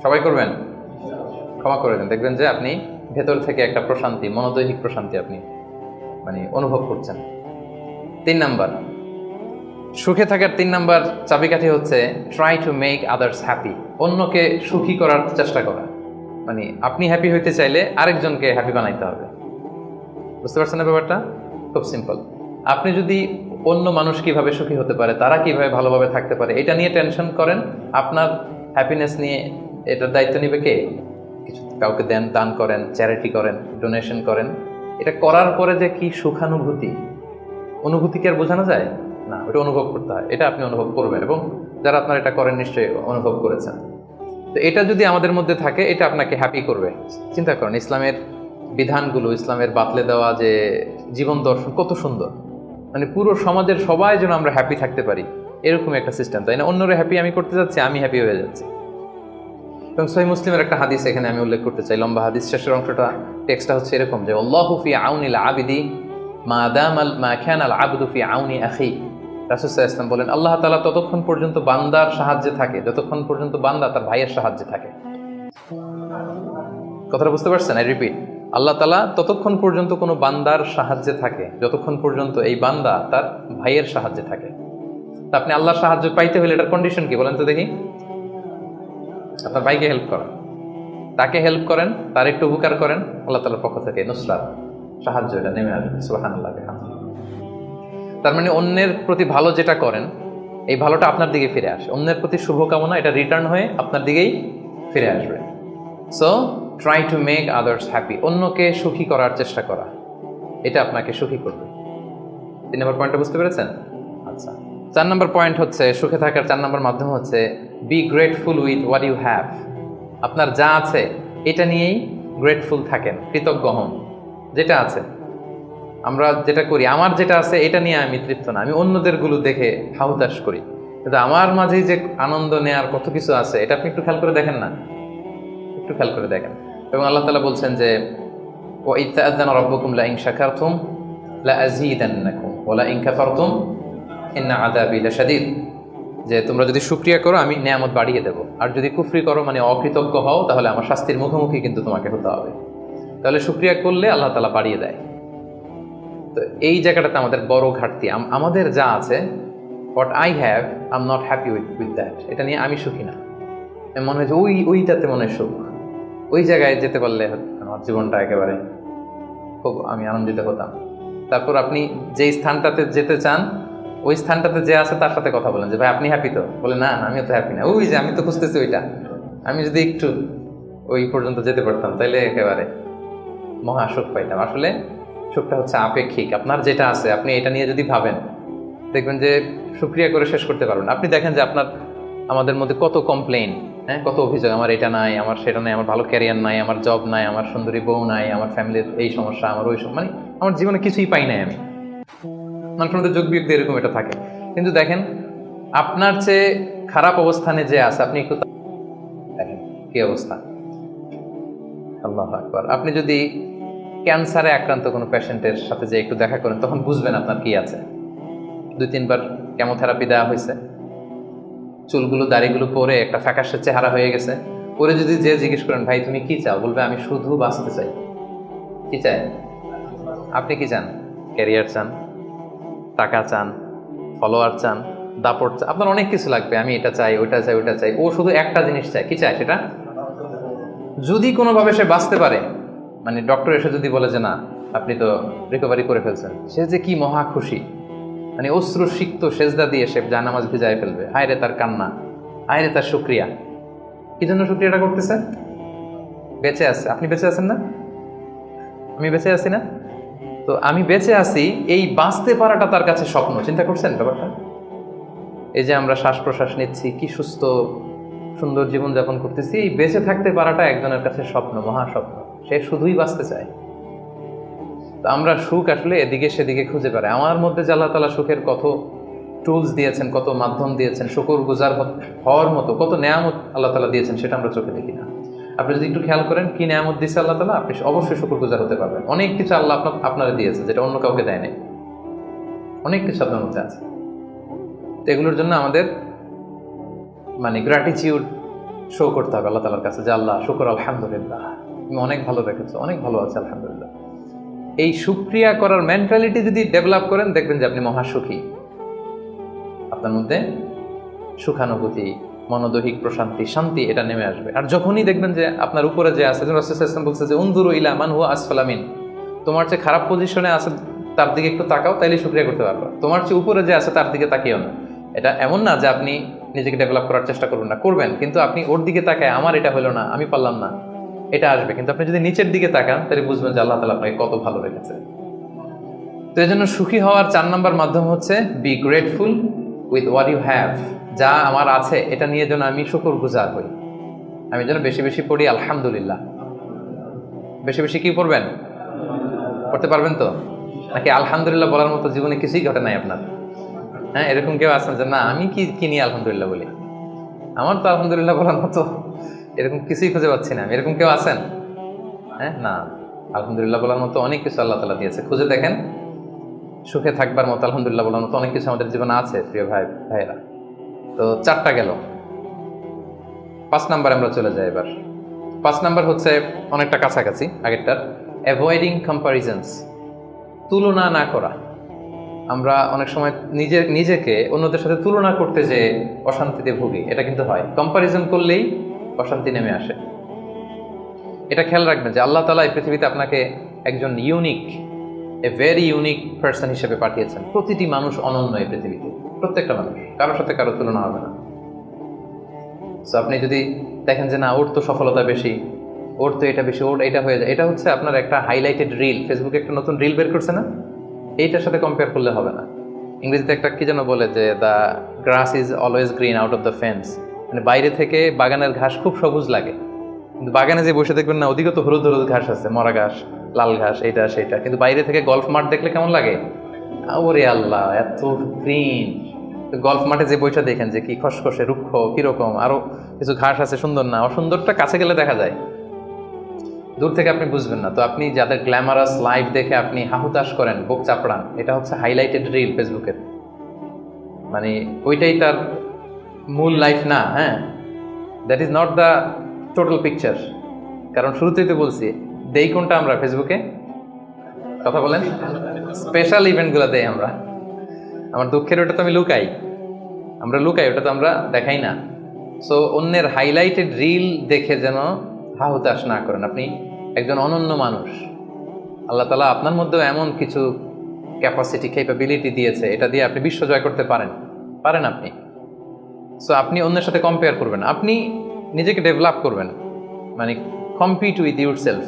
সবাই করবেন, ক্ষমা করে দেন, দেখবেন যে আপনি ভেতর থেকে একটা প্রশান্তি, মনোদৈহিক প্রশান্তি আপনি মানে অনুভব করছেন। 3 নাম্বার, সুখে থাকার 3 নাম্বার চাবিকাঠি হচ্ছে try to make others happy, অন্যকে সুখী করার চেষ্টা করা। মানে আপনি হ্যাপি হইতে চাইলে আরেকজনকে হ্যাপি বানাইতে হবে। বুঝতে পারছেন না ব্যাপারটা? খুব সিম্পল। আপনি যদি অন্য মানুষ কিভাবে সুখী হতে পারে, তারা কিভাবে ভালোভাবে থাকতে পারে, এটা নিয়ে টেনশন করেন, আপনার হ্যাপিনেস নিয়ে এটার দায়িত্ব নিবে কে? কিছু কাউকে দেন, দান করেন, চ্যারিটি করেন, ডোনেশন করেন। এটা করার পরে যে কি সুখানুভূতি, অনুভূতি কি আর বোঝানো যায় না, ওটা অনুভব করতে হয়। এটা আপনি অনুভব করবেন, এবং যারা আপনার এটা করেন নিশ্চয়ই অনুভব করেছেন। তো এটা যদি আমাদের মধ্যে থাকে, এটা আপনাকে হ্যাপি করবে। চিন্তা করেন ইসলামের বিধানগুলো, ইসলামের বাতলে দেওয়া যে জীবন দর্শন কত সুন্দর, মানে পুরো সমাজের সবাই যেন আমরা হ্যাপি থাকতে পারি, এরকম একটা সিস্টেম, তাই না? অন্যরা হ্যাপি আমি করতে যাচ্ছি, আমি হ্যাপি হয়ে যাচ্ছি। এবং সহিহ মুসলিমের একটা হাদিস এখানে আমি উল্লেখ করতে চাই, লম্বা হাদিস, শেষের অংশটা, টেক্সটটা হচ্ছে এরকম যে আল্লাহু ফি আউনিল আবিদি মা দামাল মা কানাল আবদু ফি আউনি আখি। রাসূল সাল্লাল্লাহু আলাইহি ওয়াসাল্লাম বলেন, আল্লাহ তাআলা ততক্ষণ পর্যন্ত বান্দার সাহায্যে থাকে যতক্ষণ পর্যন্ত বান্দা তার ভাইয়ের সাহায্যে থাকে। কথাটা বুঝতে পারছেন? আই রিপিট, আল্লাহ তাআলা ততক্ষণ পর্যন্ত কোনো বান্দার সাহায্যে থাকে যতক্ষণ পর্যন্ত এই বান্দা তার ভাইয়ের সাহায্যে থাকে। তা আপনি আল্লাহর সাহায্য পাইতে হলে এটার কন্ডিশন কি বলেন তো দেখি? আপনার ভাইকে হেল্প করেন, তাকে হেল্প করেন, তার একটু উপকার করেন, আল্লাহ তাআলার পক্ষ থেকে নুসরাত, সাহায্য এটা নেমে আসবে। সুবহানাল্লাহ। তার মানে অন্যের প্রতি ভালো যেটা করেন, এই ভালোটা আপনার দিকে ফিরে আসে। অন্যের প্রতি শুভকামনা, এটা রিটার্ন হয়ে আপনার দিকেই ফিরে আসবে। So try to make others happy, অন্যকে সুখী করার চেষ্টা করা, এটা আপনাকে সুখী করবে। 3 নম্বর পয়েন্টটা বুঝতে পেরেছেন? আচ্ছা, 4 নম্বর পয়েন্ট হচ্ছে, সুখে থাকার 4 নম্বর মাধ্যম হচ্ছে be grateful with what you have. আপনার যা আছে এটা নিয়েই গ্রেটফুল থাকেন, কৃতজ্ঞ হন। যেটা আছে, আমরা যেটা করি, আমার যেটা আছে এটা নিয়ে আমি তৃপ্ত না, আমি অন্যদের গুলো দেখে হাহুতাশ করি। কিন্তু আমার মাঝে যে আনন্দ নেয়ার কত কিছু আছে, এটা আপনি একটু খেয়াল করে দেখেন না, একটু খেয়াল করে দেখেন। এবং আল্লাহ তাআলা বলছেন যে وَإِذْ تَأَذَّنَ رَبُّكُمْ لَئِنْ شَكَرْتُمْ لَأَزِيدَنَّكُمْ وَلَئِنْ كَفَرْتُمْ إِنَّ عَذَابِي لَشَدِيدٌ, যে তোমরা যদি শুকরিয়া করো আমি নিয়ামত বাড়িয়ে দেবো, আর যদি কুফরি করো মানে অকৃতজ্ঞ হও তাহলে আমার শাস্তির মুখোমুখি কিন্তু তোমাকে হতে হবে। তাহলে শুকরিয়া করলে আল্লাহ তাআলা বাড়িয়ে দেয়। তো এই জায়গাটাতে আমাদের বড় ঘাটতি, আমাদের যা আছে, what I have I am not happy with that, এটা নিয়ে আমি সুখী না। মনে হয় যে ওইটাতে মনে হয় সুখ, ওই জায়গায় যেতে পারলে আমার জীবনটা একেবারে খুব আমি আনন্দিত হতাম। তারপর আপনি যেই স্থানটাতে যেতে চান ওই স্থানটাতে যে আছে তার সাথে কথা বলেন যে ভাই আপনি হ্যাপি তো, বলে না আমিও তো হ্যাপি না, ওই যে আমি তো খুঁজতেছি ওইটা, আমি যদি একটু ওই পর্যন্ত যেতে পারতাম তাহলে একেবারে মহা সুখ পাইতাম। আসলে সুখটা হচ্ছে আপেক্ষিক, আপনার যেটা আছে আপনি এটা নিয়ে যদি ভাবেন দেখবেন যে শুকরিয়া করে শেষ করতে পারবেন। আপনি দেখেন যে আমাদের মধ্যে কত কমপ্লেইন, হ্যাঁ, কত অভিযোগ, আমার এটা নাই, আমার সেটা নাই, আমার ভালো ক্যারিয়ার নাই, আমার জব নাই, আমার সুন্দরী বউ নাই, আমার ফ্যামিলির এই সমস্যা, আমার ওই মানে আমার জীবনে কিছুই পাই নাই আমি। মানুষের মধ্যে যোগ বিয়োগ এরকম এটা থাকে। কিন্তু দেখেন আপনার চেয়ে খারাপ অবস্থানে যে আছে আপনি একটু দেখেন কি অবস্থা। আল্লাহু আকবার। আপনি যদি ক্যান্সারে আক্রান্ত কোনো পেশেন্টের সাথে যে একটু দেখা করেন তখন বুঝবেন আপনার কি আছে। 2-3 বার কেমোথেরাপি দেওয়া হয়েছে, চুলগুলো দাড়িগুলো পরে একটা ফ্যাকাশে চেহারা হয়ে গেছে, পরে যদি যে জিজ্ঞেস করেন ভাই তুমি কি চাও, বলবে আমি শুধু বাঁচতে চাই। কি চাই? আপনি কি চান? ক্যারিয়ার চান, টাকা চান, ফলোয়ার চান, দাপট চান, আপনার অনেক কিছু লাগবে, আমি এটা চাই, ওইটা চাই, ওইটা চাই। ও শুধু একটা জিনিস চায়, কি চায় সেটা? যদি কোনোভাবে সে বাঁচতে পারে, মানে ডক্টর এসে যদি বলে যে না আপনি তো রিকভারি করে ফেলছেন, সে যে কি মহা খুশি, মানে অশ্রু সিক্ত সেজদা দিয়ে সে জানামাজ ভিজায় ফেলবে। হায় রে তার কান্না, হায় রে তার শুকরিয়া। কি জন্য শুকরিয়াটা করতেছে? বেঁচে আছে। আপনি বেঁচে আছেন না? আমি বেঁচে আছি না? তো আমি বেঁচে আছি, এই বাঁচতে পারাটা তার কাছে স্বপ্ন। চিন্তা করছেন ব্যাপারটা? এই যে আমরা শ্বাস প্রশ্বাস নিচ্ছি, কি সুস্থ সুন্দর জীবনযাপন করতেছি, এই বেঁচে থাকতে পারাটা একজনের কাছে স্বপ্ন, মহা স্বপ্ন। সে শুধুই বাঁচতে চায়। তো আমরা সুখ আসলে এদিকে সেদিকে খুঁজে পাই। আমার মধ্যে যে আল্লাহ তাআলা সুখের কত টুলস দিয়েছেন, কত মাধ্যম দিয়েছেন, শুকর গুজার হওয়ার মতো কত নেয়ামত আল্লাহ তাআলা দিয়েছেন, সেটা আমরা চোখে দেখি না। আপনি যদি একটু খেয়াল করেন কি নেয়ামত দিয়েছে আল্লাহ তাআলা, আপনি অবশ্যই শুকর গুজার হতে পারবেন। অনেক কিছু আল্লাহ আপনারা দিয়েছে যেটা অন্য কাউকে দেয় নাই, অনেক কিছু আপনার মধ্যে আছে। তো এগুলোর জন্য আমাদের মানে গ্র্যাটিটিউড শো করতে হবে আল্লাহ তাআলার কাছে, যে আল্লাহ শুকর, আলহামদুলিল্লাহ তুমি অনেক ভালো রেখেছো, অনেক ভালো আছে, আলহামদুলিল্লাহ। এই শুকরিয়া করার মেন্টালিটি যদি ডেভেলপ করেন দেখবেন যে আপনি মহাসুখী, আপনার মধ্যে সুখানুভূতি, মনোদৈহিক প্রশান্তি, শান্তি এটা নেমে আসবে। আর যখনই দেখবেন যে আপনার উপরে যে আছে, রাসূল সাল্লাল্লাহু আলাইহি ওয়াসাল্লাম বলছে যে উনজুরু ইলা মান হুয়া আসফালা মিন, তোমার যে খারাপ পজিশনে আছে তার দিকে একটু তাকাও, তাইলে শুকরিয়া করতে পারবে। তোমার চেয়ে উপরে যে আছে তার দিকে তাকিও না। এটা এমন না যে আপনি নিজেকে ডেভেলপ করার চেষ্টা করবেন না, করবেন, কিন্তু আপনি ওর দিকে তাকায় আমার এটা হলো না, আমি পারলাম না, এটা আসবে। কিন্তু আপনি যদি নিচের দিকে তাকান তাহলে বুঝবেন যে আল্লাহ তাআলা আপনাকে কত ভালো রেখেছে। তো এই জন্য সুখী হওয়ার 4 নম্বর মাধ্যম হচ্ছে be grateful with what you have. যা আমার আছে এটা নিয়ে যেন আমি শুকর গুজার হই। আমি যেন বেশি বেশি পড়ি আলহামদুলিল্লাহ। বেশি বেশি কি পড়বেন? পড়তে পারবেন তো? নাকি আলহামদুলিল্লাহ বলার মতো জীবনে কিছুই ঘটে নাই আপনার? হ্যাঁ, এরকম কেউ আছেন যে না আমি কি নিয়ে আলহামদুলিল্লাহ বলি, আমার তো আলহামদুলিল্লাহ বলার মতো এরকম কিছুই খুঁজে পাচ্ছি না। এরকম কেউ আছেন? হ্যাঁ, না, আলহামদুলিল্লাহ বলার মতো অনেক কিছু আল্লাহ তাআলা দিয়েছে। খুঁজে দেখেন, সুখে থাকবার মতো আলহামদুলিল্লাহ বলার মতো অনেক কিছু আমাদের জীবনে আছে প্রিয় ভাইয়েরা। তো 4টা গেল, 5 নাম্বার আমরা চলে যাই এবার। 5 নাম্বার হচ্ছে অনেকটা কাছাকাছি আগেরটার, অ্যাভয়েডিং কম্পারিজনস, তুলনা না করা। আমরা অনেক সময় নিজেকে অন্যদের সাথে তুলনা করতে যে অশান্তিতে ভুগি, এটা কিন্তু হয়। কম্পারিজন করলেই অশান্তি নেমে আসে। এটা খেয়াল রাখবেন যে আল্লাহ তাআলা এই পৃথিবীতে আপনাকে একজন unique, a very unique person হিসেবে পাঠিয়েছেন। প্রতিটি মানুষ অনন্য এই পৃথিবীতে, প্রত্যেকটা মানুষ, কারোর সাথে কারো তুলনা হবে না। সো আপনি যদি দেখেন যে না ওর তো সফলতা বেশি, ওর তো এটা বেশি, ওর এটা হয়ে যায়, এটা হচ্ছে আপনার একটা হাইলাইটেড রিল। ফেসবুকে একটা নতুন রিল বের করছে না, এইটার সাথে কম্পেয়ার করলে হবে না। ইংরেজিতে একটা কি যেন বলে যে the grass is always green out of the fence, মানে বাইরে থেকে বাগানের ঘাস খুব সবুজ লাগে, কিন্তু বাগানে যে বসে দেখবেন না ওদিকে তো হলুদ হলুদ ঘাস আছে, মরা ঘাস, লাল ঘাস, এইটা সেইটা, কিন্তু বাইরে থেকে গল্ফ মাঠ দেখলে কেমন লাগে? ওরে আল্লাহ, এত গ্রিন, গল্ফ মাঠে যে বইটা দেখেন যে কি খসখসে রুক্ষ কিরকম, আরো কিছু ঘাস আছে, সুন্দর না, অসুন্দরটা কাছে গেলে দেখা যায়, দূর থেকে আপনি বুঝবেন না। তো আপনি যাদের গ্ল্যামারাস লাইফ দেখে আপনি হাহুতাশ করেন, বুক চাপড়ান, এটা হচ্ছে হাইলাইটেড রিল ফেসবুকের, মানে ওইটাই তার মূল লাইফ না। হ্যাঁ, that is not the total picture. কারণ শুরুতেই তো বলছি, দেই কোনটা আমরা ফেসবুকে, কথা বলেন, স্পেশাল ইভেন্টগুলো দেই আমরা। আমার দুঃখের ওটা তো আমি লুকাই, আমরা লুকাই, ওটা তো আমরা দেখাই না। সো অন্যের হাইলাইটেড রিল দেখে যেন হাহুতাশ না করেন। আপনি একজন অনন্য মানুষ, আল্লাহ তাআলা আপনার মধ্যেও এমন কিছু ক্যাপাসিটি ক্যাপাবিলিটি দিয়েছে, এটা দিয়ে আপনি বিশ্ব জয় করতে পারেন আপনি। সো আপনি অন্যের সাথে কম্পেয়ার করবেন, আপনি নিজেকে ডেভেলপ করবেন, মানে compete with your self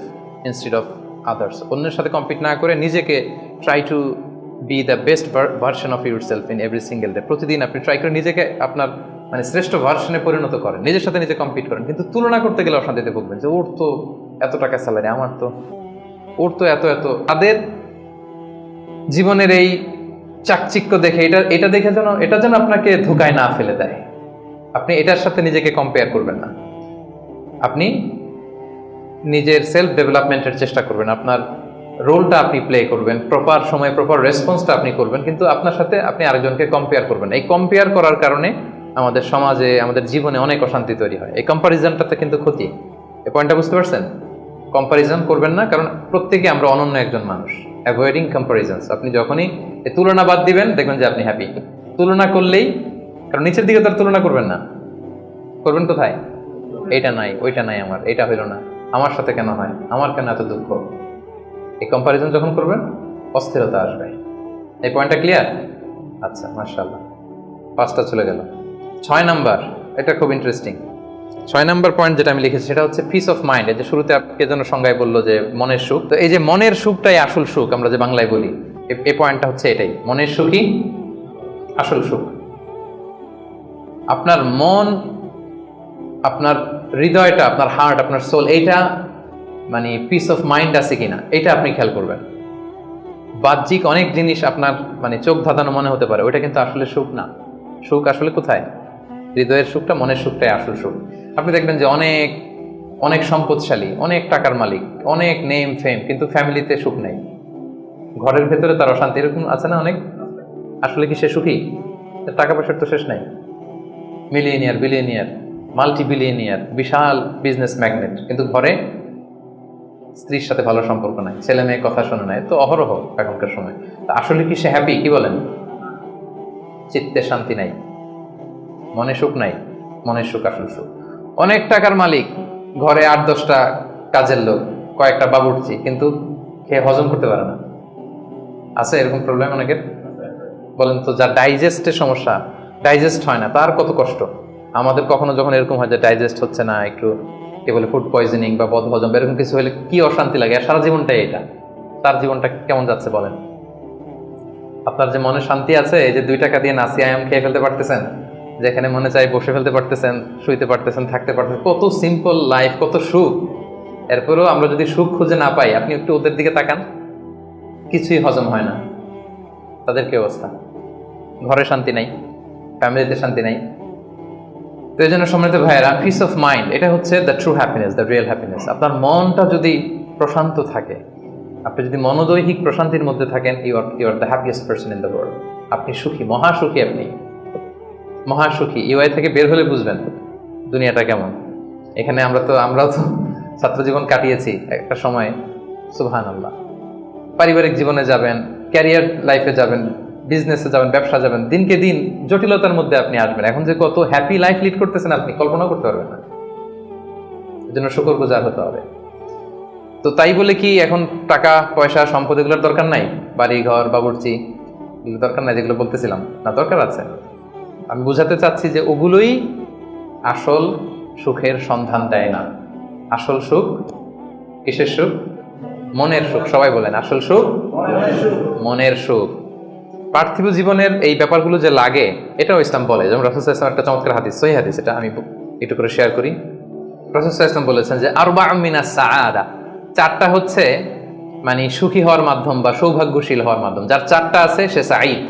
instead of others. অন্যের সাথে কম্পিট না করে নিজেকে try to B the best version of your self in every single day. প্রতিদিন আপনি ট্রাই করে নিজেকে আপনার মানে শ্রেষ্ঠ ভার্সনে পরিণত করেন, নিজের সাথে নিজে কম্পিট করেন। কিন্তু তুলনা করতে গেলে অশান্তিতে ভুগবেন যে ওর তো এত টাকা স্যালারি, আমার তো, ওর তো এত এত। তাদের জীবনের এই চাকচিক্য দেখে এটা দেখে যেন এটা যেন আপনাকে ধোকায় না ফেলে দেয়। আপনি এটার সাথে নিজেকে কম্পেয়ার করবেন না, আপনি নিজের সেলফ ডেভেলপমেন্টের চেষ্টা করবেন, আপনার রোলটা আপনি প্লে করবেন, প্রপার সময় প্রপার রেসপন্সটা আপনি করবেন, কিন্তু আপনার সাথে আপনি আরেকজনকে কম্পেয়ার করবেন। এই কম্পেয়ার করার কারণে আমাদের সমাজে, আমাদের জীবনে অনেক অশান্তি তৈরি হয়। এই কম্পারিজনটাতে কিন্তু ক্ষতি। এই পয়েন্টটা বুঝতে পারছেন? কম্পারিজন করবেন না, কারণ প্রত্যেকে আমরা অনন্য একজন মানুষ। অ্যাভয়েডিং কম্পারিজনস, আপনি যখনই এই তুলনা বাদ দিবেন দেখবেন যে আপনি হ্যাপি। তুলনা করলেই, কারণ নিচের দিকে তার তুলনা করবেন না, করবেন কোথায়? এইটা নাই, ওইটা নাই, আমার এটা হইল না, আমার সাথে কেন হয়, আমার কেন এত দুঃখ। এই কম্পারিজন যখন করবেন অস্থিরতা আসবে। এই পয়েন্টটা ক্লিয়ার? আচ্ছা, মাশাআল্লাহ, 5টা চলে গেল। 6 নাম্বার, এটা খুব ইন্টারেস্টিং। 6 নাম্বার পয়েন্ট যেটা আমি লিখেছি সেটা হচ্ছে পিস অফ মাইন্ড। এই যে শুরুতে আপনাকে যেন সংজ্ঞায় বললো যে মনের সুখ, তো এই যে মনের সুখটাই আসল সুখ, আমরা যে বাংলায় বলি, এই পয়েন্টটা হচ্ছে এটাই, মনের সুখই আসল সুখ। আপনার মন, আপনার হৃদয়টা, আপনার হার্ট, আপনার সোল, এইটা মানে পিস অফ মাইন্ড আছে কিনা এটা আপনি খেয়াল করবেন। বাহ্যিক অনেক জিনিস আপনার মানে চোখ ধাঁধানো মনে হতে পারে, ওইটা কিন্তু আসলে সুখ না। সুখ আসলে কোথায়? হৃদয়ের সুখটা, মনের সুখটাই আসল সুখ। আপনি দেখবেন যে অনেক অনেক সম্পদশালী, অনেক টাকার মালিক, অনেক নেম ফেম, কিন্তু ফ্যামিলিতে সুখ নেই, ঘরের ভেতরে তার অশান্তি, এরকম আছে না অনেক? আসলে কি সে সুখী? টাকা পয়সার তো শেষ নাই, মিলিয়নিয়ার, বিলিয়নিয়ার, মাল্টি বিলিয়নিয়ার, বিশাল বিজনেস ম্যাগনেট, কিন্তু ঘরে স্ত্রীর সাথে ভালো সম্পর্ক নাই, ছেলে মেয়ে কথা শোনে নাই, তো অহরহ এখনকার সময়। আসলে কি সে হ্যাপি? কি বলেন? চিত্তে শান্তি নাই, মনে সুখ নাই। মনের সুখ আসল সুখ। অনেক টাকার মালিক, ঘরে 8-10টা কাজের লোক, কয়েকটা বাবুর্চি, কিন্তু খেয়ে হজম করতে পারে না। আছে এরকম প্রবলেম অনেকের? বলেন তো, যার ডাইজেস্টের সমস্যা, ডাইজেস্ট হয় না, তার কত কষ্ট। আমাদের কখনো যখন এরকম হয় যে ডাইজেস্ট হচ্ছে না, একটু কে বলে ফুড পয়জনিং বা বদহজম, এরকম কিছু হলে কি অশান্তি লাগে। আর সারা জীবনটাই এটা, তার জীবনটা কেমন যাচ্ছে বলেন? আপনার যে মনে শান্তি আছে, এই যে 2 টাকা দিয়ে নাসি আয়াম খেয়ে ফেলতে পারতেছেন, যেখানে মনে চাই বসে ফেলতে পারতেছেন, শুইতে পারতেছেন, থাকতে পারতেছেন, কত সিম্পল লাইফ, কত সুখ। এরপরেও আমরা যদি সুখ খুঁজে না পাই, আপনি একটু ওদের দিকে তাকান, কিছুই হজম হয় না, তাদের কি অবস্থা? ঘরে শান্তি নাই, ফ্যামিলিতে শান্তি নাই। তো এই জন্য সম্মানিত ভাইয়েরা, পিস অফ মাইন্ড এটা হচ্ছে the true happiness, the real happiness. আপনার মনটা যদি প্রশান্ত থাকে, আপনি যদি মনোদৈহিক প্রশান্তির মধ্যে থাকেন, you are the happiest person in the world. আপনি সুখী, মহাসুখী, আপনি মহাসুখী। ইউআই থেকে বের হলে বুঝবেন দুনিয়াটা কেমন। এখানে আমরাও তো ছাত্র জীবন কাটিয়েছি একটা সময়, সুবহানাল্লাহ। পারিবারিক জীবনে যাবেন, ক্যারিয়ার লাইফে যাবেন, বিজনেসে যাবেন, ব্যবসা যাবেন, দিনকে দিন জটিলতার মধ্যে আপনি আসবেন। এখন যে কত হ্যাপি লাইফ লিড করতেছেন আপনি কল্পনাও করতে পারবেন না। এর জন্য শুকরগুজার হতে হবে। তো তাই বলে কি এখন টাকা পয়সা সম্পদ এগুলোর দরকার নাই? বাড়ি ঘর বাবুর্চি এগুলো দরকার নাই যেগুলো বলতেছিলাম না? দরকার আছে। আমি বুঝাতে চাচ্ছি যে ওগুলোই আসল সুখের সন্ধান দেয় না। আসল সুখ কিসের সুখ? মনের সুখ। সবাই বলেন আসল সুখ মনের সুখ। পার্থিব জীবনের এই ব্যাপারগুলো যে লাগে, এটাও ইসলাম বলে। যেমন রাসূল সাল্লাল্লাহু আলাইহি ওয়াসাল্লাম একটা চমৎকার হাদিস, সহিহ হাদিস, এটা আমি একটু করে শেয়ার করি। রাসূল সাল্লাল্লাহু আলাইহি ওয়াসাল্লাম বলেছেন যে আরবা'উ মিনাস সাআদা, 4টা হচ্ছে মানে সুখী হওয়ার মাধ্যম বা সৌভাগ্যশীল হওয়ার মাধ্যম। যার 4টা আছে সে সাঈদ।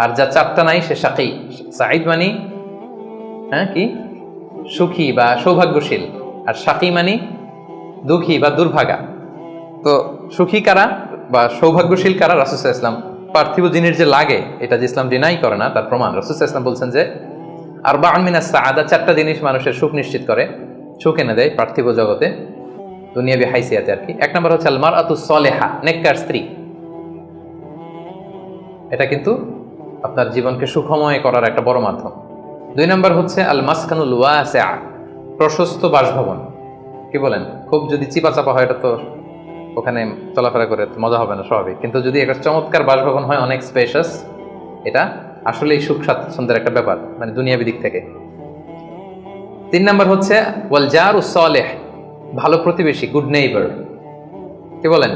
আর যা চারটা নাই সে শাকী। সাঈদ মানি কি সুখী বা সৌভাগ্যশীল, আর শাকী মানি দুঃখী বা দুর্ভাগা। তো সুখী কারা বা সৌভাগ্যশীল কারা? রাসূল সাল্লাল্লাহু আলাইহি ওয়াসাল্লাম পার্থিব জিনিস যে লাগে এটা যে ইসলাম ডিনাই করে না তার প্রমাণ রাসূল সাল্লাল্লাহু আলাইহি ওয়াসাল্লাম বলছেন যে আরবাউন মিনাস সাআদা, চারটা জিনিস মানুষের সুখ নিশ্চিত করে, সুখ এনে দেয় পার্থিব জগতে, দুনিয়াবি হাইসিয়াতে আর কি। এক নম্বর হচ্ছে আল মারআতুস সালিহা, নেককার স্ত্রী। এটা কিন্তু আপনার জীবনকে সুখময় করার একটা বড় মাধ্যম। দুই নম্বর হচ্ছে আল মাসকানুল ওয়াসিআ, প্রশস্ত বাসভবন। কি বলেন? খুব যদি চিপা চাপা হয় এটা তো ওখানে চলাফেরা করে মজা হবে না, স্বাভাবিক। কিন্তু যদি একটা চমৎকার বাসভবন হয়, অনেক স্পেশাস, এটা আসলেই সুখ স্বাচ্ছন্দ্যের একটা ব্যাপার, মানে দুনিয়াবি দিক থেকে। তিন নম্বর হচ্ছে ওয়াল জারুস সালিহ, ভালো প্রতিবেশী, গুড নেইবার। কি বলেন?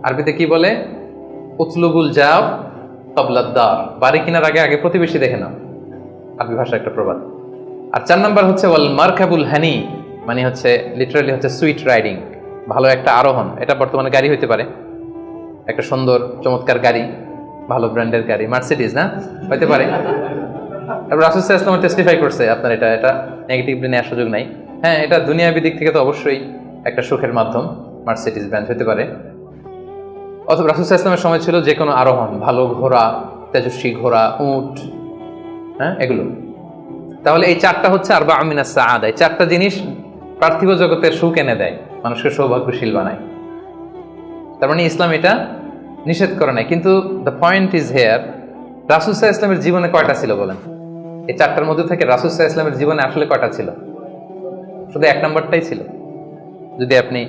আরবিতে কি বলে? উতলুবুল জার ক্বাবলা দার, বাড়ি কেনার আগে আগে প্রতিবেশী দেখে নাও, আরবি ভাষার একটা প্রবাদ। আর চার নম্বর হচ্ছে ওয়াল মারকাবুল হানি, মানে হচ্ছে লিটারালি হচ্ছে সুইট রাইডিং, ভালো একটা আরোহণ। এটা বর্তমানে গাড়ি হইতে পারে, একটা সুন্দর চমৎকার গাড়ি, ভালো ব্র্যান্ডের গাড়ি, মার্সিডিজ না হইতে পারে। তারপর রাসূল সাল্লাল্লাহু আলাইহি ওয়াসাল্লাম টেস্টিফাই করছে আপনার এটা নেগেটিভলি নেওয়ার সুযোগ নাই। হ্যাঁ, এটা দুনিয়াবি দিক থেকে তো অবশ্যই একটা সুখের মাধ্যম, মার্সিডিজ ব্র্যান্ড হতে পারে। অথবা রাসূল সাল্লাল্লাহু আলাইহি ওয়াসাল্লামের সময় ছিল যে কোনো আরোহণ, ভালো ঘোড়া, তেজস্বী ঘোড়া, উট, হ্যাঁ এগুলো। তাহলে এই চারটা হচ্ছে আরবাউন মিনাস সাআদা, এই চারটা জিনিস পার্থিব জগতের সুখ এনে দেয়, মানুষকে সৌভাগ্যশীল বানায়। তার মানে ইসলাম এটা নিষেধ করে নাই। কিন্তু দ্য পয়েন্ট ইজ হেয়ার, রাসূল সাল্লাল্লাহু আলাইহি ওয়াসাল্লামের জীবনে কয়টা ছিল বলেন? এই চারটার মধ্যে থেকে রাসূল সাল্লাল্লাহু আলাইহি ওয়াসাল্লামের জীবনে আসলে কয়টা ছিল? শুধু এক নম্বরটাই ছিল। যদি আপনি